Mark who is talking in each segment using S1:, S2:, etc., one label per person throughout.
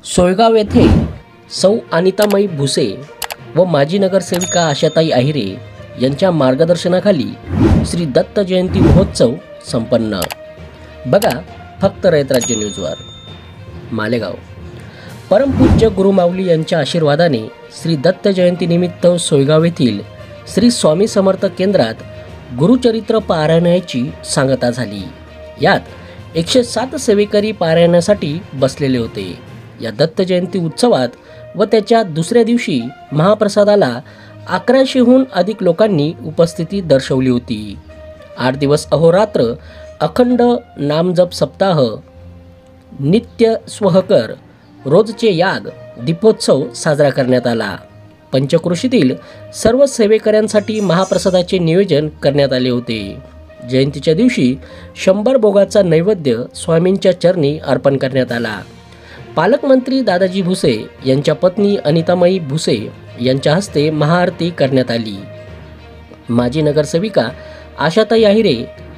S1: सोयगाव येथे सौ अनितामाई भुसे व माजी नगरसेविका आशाताई आहिरे यांच्या मार्गदर्शनाखाली श्री दत्त जयंती महोत्सव संपन्न। बघा फक्त रयत राज्य न्यूजवर। मालेगाव परमपूज्य गुरुमाऊली यांच्या आशीर्वादाने श्री दत्त जयंतीनिमित्त सोयगाव येथील श्री स्वामी समर्थ केंद्रात गुरुचरित्र पारायणाची सांगता झाली। यात 107 सेवेकरी पारायणासाठी बसलेले होते। या दत्त जयंती उत्सवात व त्याच्या दुसऱ्या दिवशी महाप्रसादाला 1100हून अधिक लोकांनी उपस्थिती दर्शवली होती। 8 दिवस अहोरात्र अखंड नामजप सप्ताह, नित्य स्वहकर, रोजचे याग, दीपोत्सव साजरा करण्यात आला। पंचक्रोशीतील सर्व सेवेकऱ्यांसाठी महाप्रसादाचे नियोजन करण्यात आले होते। जयंतीच्या दिवशी 100 भोगाचा नैवेद्य स्वामींच्या चरणी अर्पण करण्यात आला। पालकमंत्री दादाजी भुसे यांच्या पत्नी अनितामाई भुसे यांच्या हस्ते महाआरती करण्यात आली। माजी नगरसेविका आशाताई आहिरे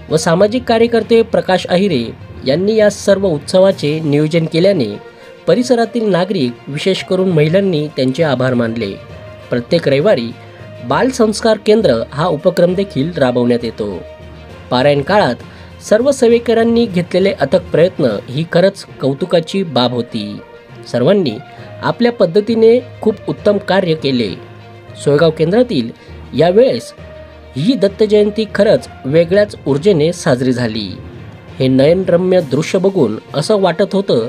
S1: व सामाजिक कार्यकर्ते प्रकाश आहिरे यांनी या सर्व उत्सवाचे नियोजन केल्याने परिसरातील नागरिक, विशेष करून महिलांनी त्यांचे आभार मानले। प्रत्येक रविवारी बालसंस्कार केंद्र हा उपक्रम देखील राबवण्यात येतो। पारायण काळात सर्व सेवेकरांनी घेतलेले अथक प्रयत्न ही खरंच कौतुकाची बाब होती। सर्वांनी आपल्या पद्धतीने खूप उत्तम कार्य केले। सोयगाव केंद्रातील यावेळेस ही दत्त जयंती खरंच वेगळ्याच ऊर्जेने साजरी झाली। हे नयनरम्य दृश्य बघून असं वाटत होतं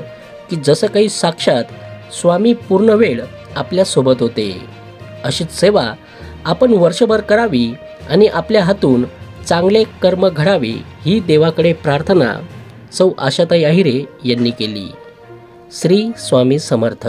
S1: की जसं काही साक्षात स्वामी पूर्ण वेळ आपल्या सोबत होते। अशीच सेवा आपण वर्षभर करावी आणि आपल्या हातून चांगले कर्म घडावे ही देवाकडे प्रार्थना सौ आशाताई आहिरे यांनी केली। श्री स्वामी समर्थ।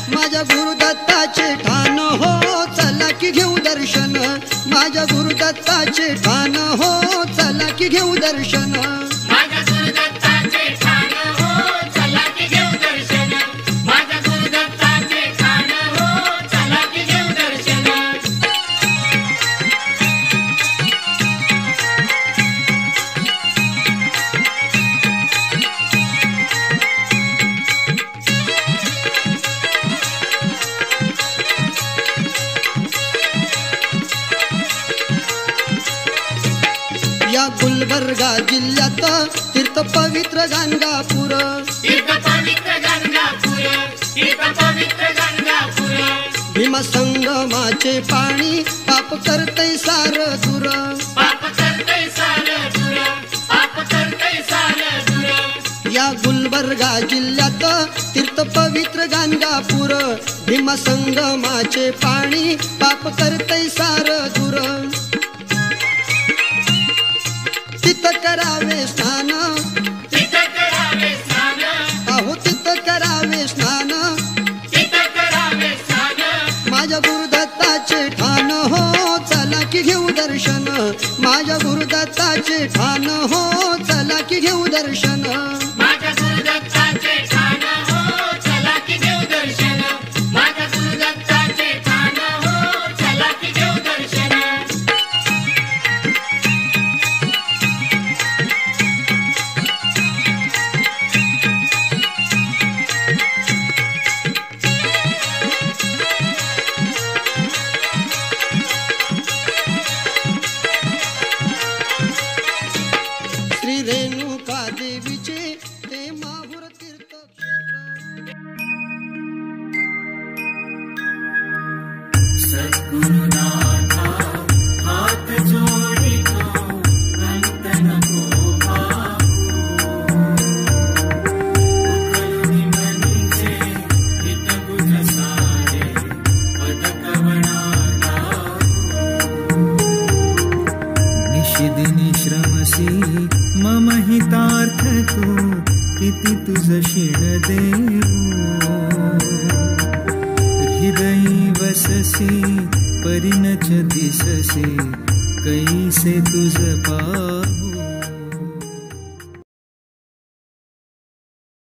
S2: माझ्या गुरुदत्ताचे ठाण हो चला की घेऊ दर्शन। माझ्या गुरुदत्ताचे ठाण हो चला की घेऊ दर्शन।
S3: माझ्या गुरुदत्ताचे ठाण हो चला की घेऊ दर्शन। माझ्या गुरुदत्ताचे ठाण हो चला की घेऊ दर्शन।
S2: या गुलबर्गा जिल्ह्यात तीर्थ पवित्र गाणगापूर,
S3: तीर्थ पवित्र गाणगापूर, तीर्थ पवित्र गाणगापूर।
S2: भीमा संगमाचे पाणी पाप करतै सार दूर,
S3: पाप करतै सार दूर, पाप करतै सार दूर।
S2: या गुलबर्गा जिल्ह्यात तीर्थ पवित्र गाणगापूर, भीमा संगमाचे पाणी पाप करतै सार दूर। तिथं करावे स्नान,
S3: तिथं करावे स्नान,
S2: अहो तिथं करावे स्नान।
S3: तिथं करावे स्नान।
S2: माझ्या गुरुदत्ताचे ठाण हो चला की घेऊ दर्शन
S3: माझ्या गुरुदत्ताचे ठाण हो चला की घेऊ दर्शन माझ्या गुरुदत्ताचे ठाण हो चला की घेऊ दर्शन
S2: श्री रेणुका देवीचे ते माहुर तीर्थक्षेत्र
S3: सद्गुरुनाथा हात जोडितो अंत नको भावू उकलुनी मनीचे हितगुज सारे पदकवना
S4: निशिदिनी श्रमसी मम हितार्थ तू किती तुझ शिण देऊ हृदयी वससी परिणच दिससी कैसे तुझ पाहू